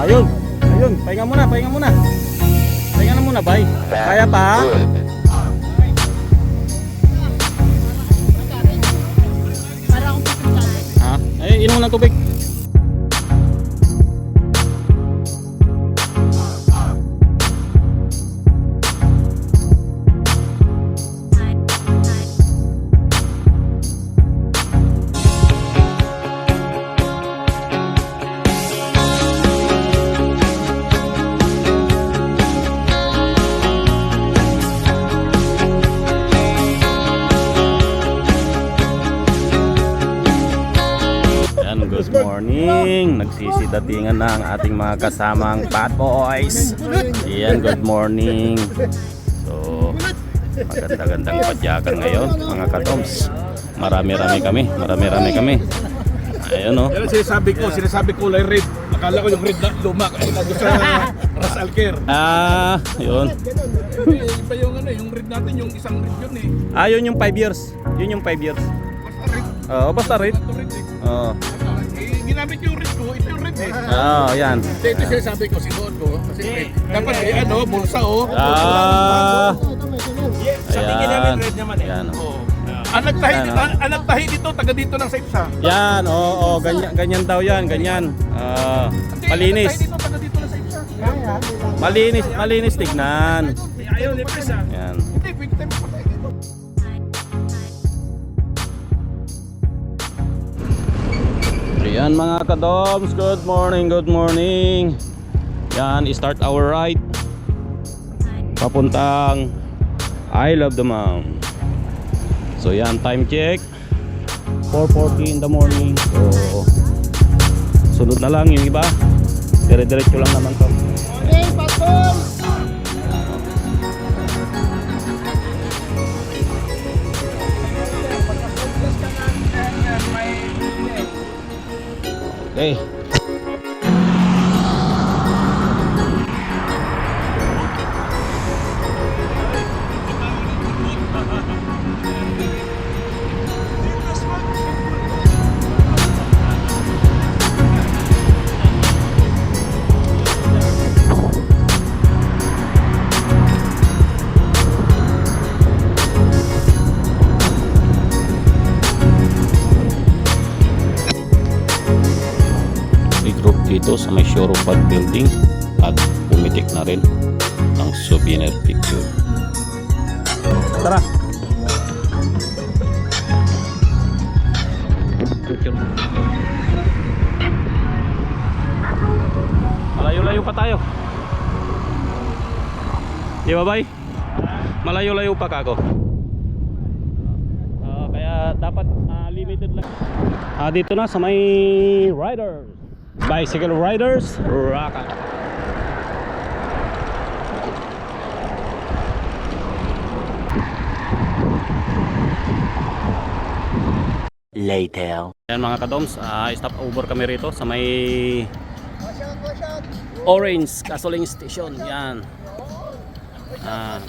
Ayun. Ayun. Pahinga muna. Pahinga muna. Pahinga na muna, bay. Kaya pa? Ha? Ay, inom ng tubig. Good morning. Nagsisidatingan na ang ating mga kasamang Bad Boys. Ayan, good morning. So, maganda-gandang padyakan ngayon, mga katoms. Marami-rami kami. Ayun, oh. Yan sinasabi ko kulay red. Akala ko yung red na luma kasi nandun sa Ras Alquer. Yun. Iba yung yung red natin, yung isang red yun eh. Yun yung 5 years. Yun yung 5 years. Basta red. Basta red. Ito red eh. Ginamit yung red ko, ito yung red eh. Yan. Ito sinasabi ko, sinuot ko. Kasi red. Dapat bulsa oh. Sabi ginamit red naman eh. Yan, oh. Anak tahi dito, taga dito lang sa IPSA. Yan, oo, ganyan daw yan, ganyan. Malinis. Anak tahi dito, taga dito lang sa IPSA. Malinis tignan. Ayaw ni IPSA. Yan. Hindi, pwede tayo magpatay dito. Yan mga kadoms, good morning. Yan, start our ride papuntang I Love the Mom. So yan, time check 4:40 in the morning. So sunod na lang yung iba, dire-diretso lang naman to. Okay, Patong! Okay. Dito sa may showroom pad building at pumitik na rin ang souvenir picture. Tara! Malayo-layo pa tayo. Di ba bay? Malayo-layo pa kako. Kaya dapat limited lang. Dito na sa may riders. Bicycle riders, rock on. Later. Yan mga kadoms, stop over kami rito sa may Orange Gasoline Station. Yan.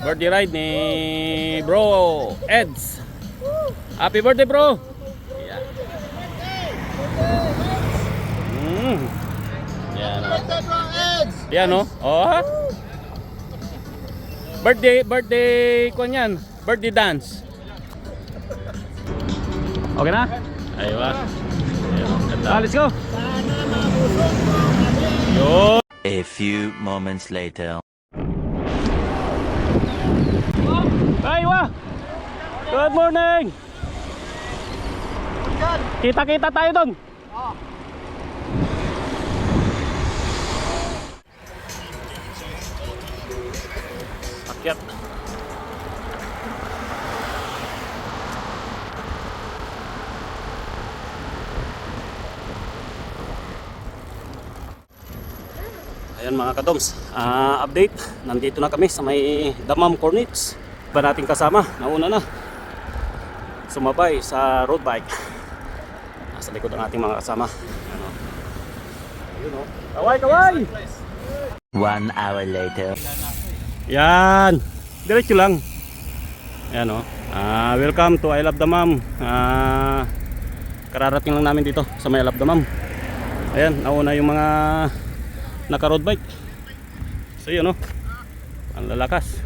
Birthday ride ni Bro Eds. Happy birthday, bro. Yan o. Oh. Birthday kuan yan. Birthday dance. Okay na? Aywa. Let's go. Yo. A few moments later. Aywa. Good morning. Kita-kita tayo doon. Akyat. Ayan mga kadoms, update, nandito na kami sa may Damam Cornets. Iba nating kasama, nauna na sumabay sa road bike. Nasa likod ang ating mga kasama. Ayun o, kaway! 1 hour later. Yan, diretso lang. Ayan o, welcome to I Love the Mom. Kararating lang namin dito sa may I Love the Mom. Ayan, nauna yung mga naka road bike. So yun, no? Ang lalakas.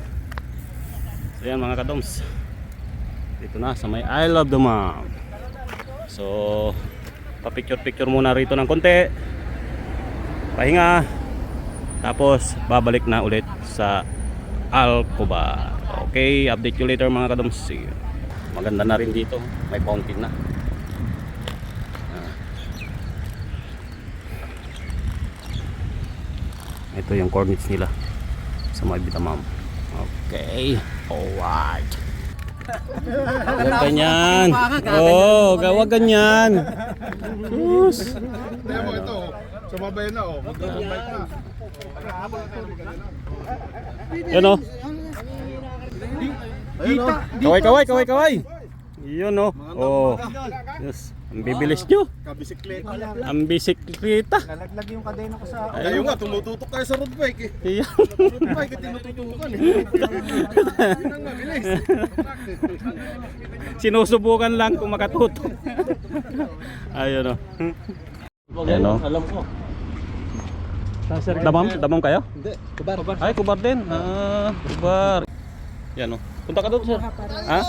So yan mga kadoms, dito na sa may I Love Damam. So pa-picture muna rito ng konti, pahinga, tapos babalik na ulit sa Alcobar. Okay, update you later mga kadoms. See you. Maganda na rin dito, may fountain na. Ito yung coordinates nila sa may Bitamam. Okay, alright. Huwag ganyan. Oh, gawag ganyan. Sus. Kaya mo ito, sumabay na oh. Mag-bike na. Yan o. Kaway. Yun o. Oh. Yes. Ang bibilis nyo. Kabisikleta. Ang bisikleta. Nalaglag yung kadena ko sa... Kayo nga, tumututok tayo sa road bike eh. Yan. Road bike, tinututukan eh. Yun ang mabilis. Sinusubukan lang kung makatutok. Ayun o. Yan o. Alam ko. Damam kayo? Hindi, kubar. Ay, kubar din. Ah, kubar. Yan o. Punta ka doon, sir. Ha?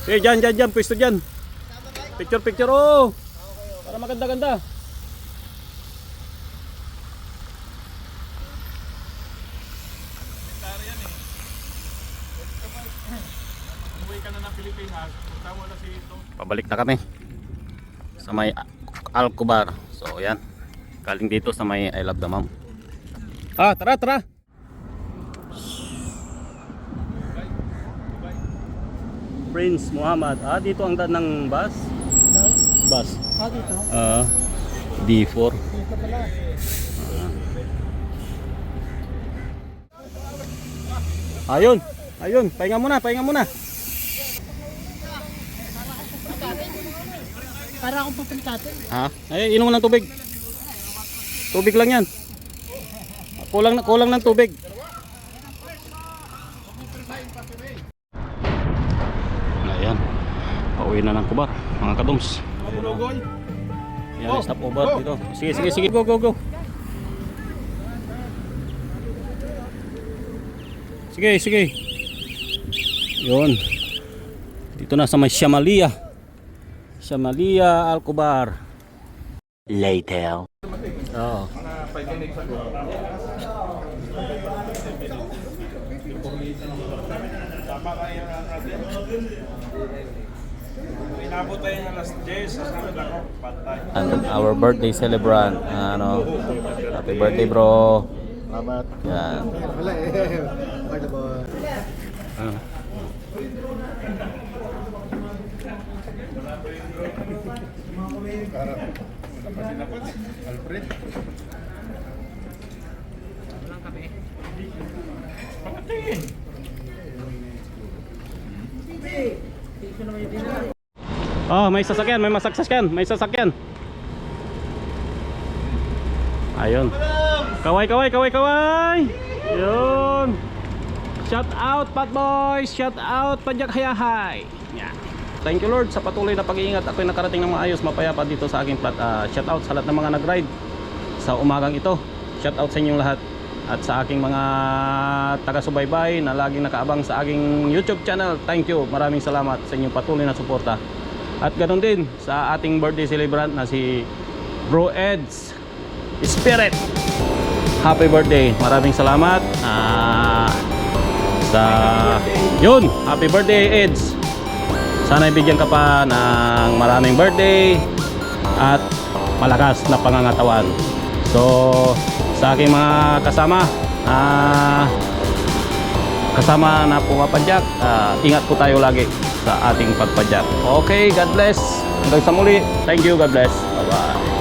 Eh, dyan, pwesto dyan. Picture, oh. Para maganda-ganda. Pabalik na kami sa may Alcobar. So, yan. Galing dito sa may I Love Damam. Ah, tara. Prince Muhammad. Ah, dito ang daan ng bus? Bus. Ah, dito? D4. Dito pala. Ayun. Pahinga muna. Para akong pupuntatin. Ha? Ay, inom mo ng tubig. Tubig lang yan. Kulang ng tubig. Ayan. Pauwi na ng Kubar, mga kadoms. Yan, stop over dito. Sige. Go. Sige. Yun. Dito na sa may Shamalia, Alcobar. Later. Oo. Inabot tayo ng alas 10, sasabi ako, patay. And our birthday celebrant. Happy birthday, bro. Salamat. Yan. Wala eh. Wala ba? Alfred. Oh, may sasakyan. Ayun. Kaway. Yun. Shout out, Pat Boys. Shout out, Padyak Hayahay. Yeah. Thank you, Lord, sa patuloy na pag-iingat. Ako'y nakarating ng maayos, mapayapa dito sa aking plat. Shout out sa lahat ng mga nag-ride sa umagang ito. Shout out sa inyong lahat. At sa aking mga taga-subaybay na laging nakaabang sa aking YouTube channel. Thank you. Maraming salamat sa inyong patuloy na suporta. At ganoon din sa ating birthday celebrant na si Bro Eds Spirit. Happy birthday. Maraming salamat. Yun, happy birthday, Eds. Sana ibigyan ka pa ng maraming birthday at malakas na pangangatawan. So, sa aking mga kasama na pumapadyak, ingat po tayo lagi sa ating pagpadyak. Okay, God bless. Hanggang sa muli. Thank you, God bless. Bye-bye.